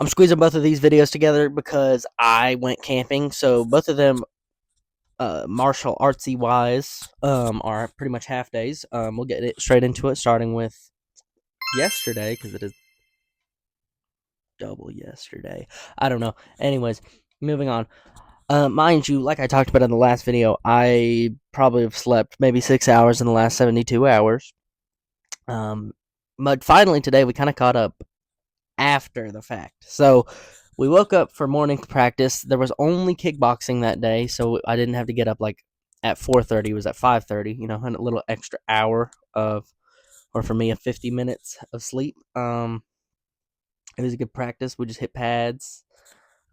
I'm squeezing both of these videos together because I went camping. So both of them, martial artsy wise, are pretty much half days. We'll get it straight into it, starting with yesterday because it is double yesterday. I don't know. Anyways, moving on. Mind you, like I talked about in the last video, I probably have slept maybe 6 hours in the last 72 hours. Um, but finally today we kind of caught up after the fact. So we woke up for morning practice. There was only kickboxing that day, so I didn't have to get up like at 4:30. It was at 5:30. You know, a little extra hour of, or for me, a 50 minutes of sleep. It was a good practice. We just hit pads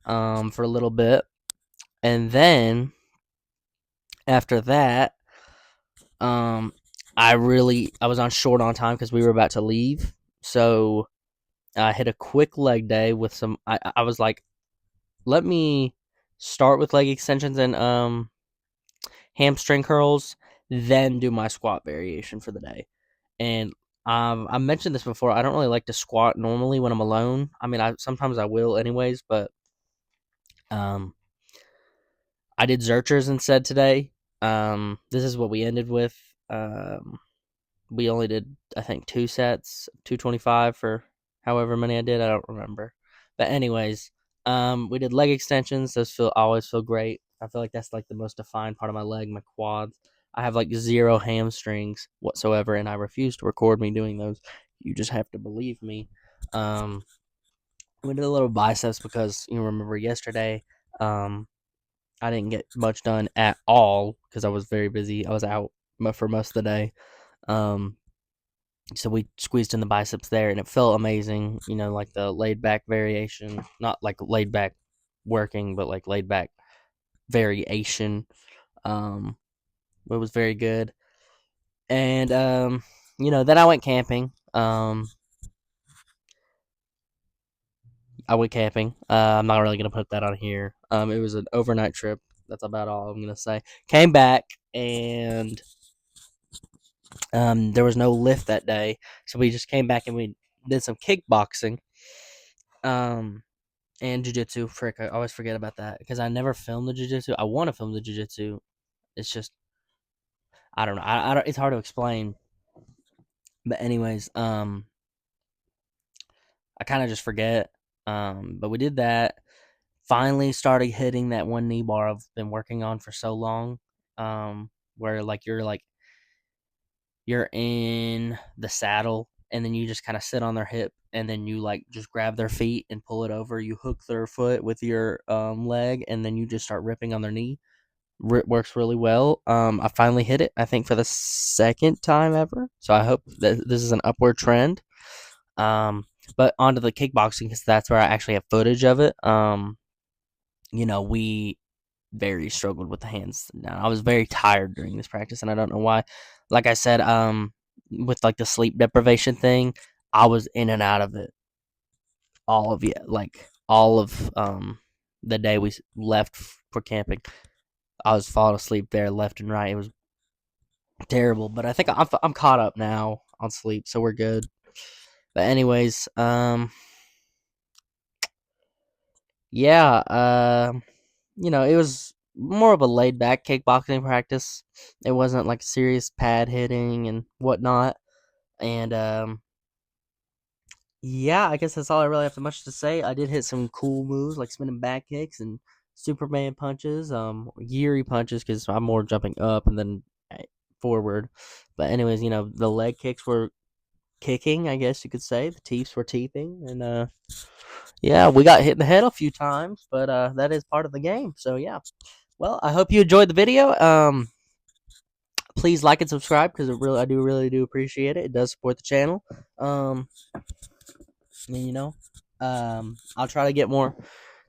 for a little bit, and then after that, um, I was on short on time because we were about to leave, so I hit a quick leg day with some. I was like, let me start with leg extensions and hamstring curls, then do my squat variation for the day. And I mentioned this before. I don't really like to squat normally when I'm alone. I mean, I sometimes I will anyways, but um, I did Zerchers instead today. This is what we ended with. Um, we only did, I think, 2 sets, 225 for however many I did. I don't remember. But anyways, we did leg extensions. Those always feel great. I feel like that's like the most defined part of my leg, my quads. I have like zero hamstrings whatsoever, and I refuse to record me doing those. You just have to believe me. Um, we did a little biceps because you remember yesterday. Um, I didn't get much done at all because I was very busy. I was out for most of the day. Um, so we squeezed in the biceps there, and it felt amazing. You know, like the laid back variation, not like laid back working, but like laid back variation. Um, it was very good. And then I went camping. I went camping. I'm not really gonna put that on here. It was an overnight trip. That's about all I'm gonna say. Came back, and there was no lift that day, so we just came back and we did some kickboxing. Um, and jujitsu. Frick, I always forget about that because I never filmed the jujitsu. I want to film the jujitsu. It's just I don't know. I don't. It's hard to explain. But anyways, I kind of just forget. But we did that. Finally started hitting that one knee bar I've been working on for so long. Where you're in the saddle and then you just kind of sit on their hip and then you like just grab their feet and pull it over. You hook their foot with your leg and then you just start ripping on their knee. Works really well. I finally hit it, I think, for the second time ever. So I hope that this is an upward trend. Um, but onto the kickboxing because that's where I actually have footage of it. We very struggled with the hands. Now, I was very tired during this practice, and I don't know why. Like I said, with like the sleep deprivation thing, I was in and out of it all of the day we left for camping. I was falling asleep there left and right. It was terrible, but I think I'm caught up now on sleep, so we're good. But anyways, yeah, it was more of a laid back kickboxing practice. It wasn't like serious pad hitting and whatnot. And yeah, I guess that's all I really have much to say. I did hit some cool moves like spinning back kicks and Superman punches, Geary punches because I'm more jumping up and then forward. But anyways, the leg kicks were kicking, I guess you could say. The teeps were teeping, and yeah, we got hit in the head a few times, but that is part of the game. So yeah. Well, I hope you enjoyed the video. Please like and subscribe because I do really do appreciate it. It does support the channel. Um, and, I'll try to get more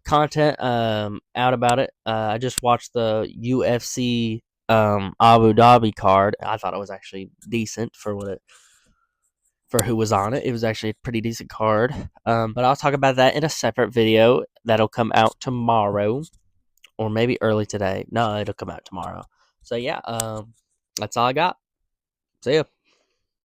content out about it. I just watched the UFC Abu Dhabi card. I thought it was actually decent for who was on it. It was actually a pretty decent card. But I'll talk about that in a separate video that'll come out tomorrow or maybe early today. No, it'll come out tomorrow. So yeah, that's all I got. See ya.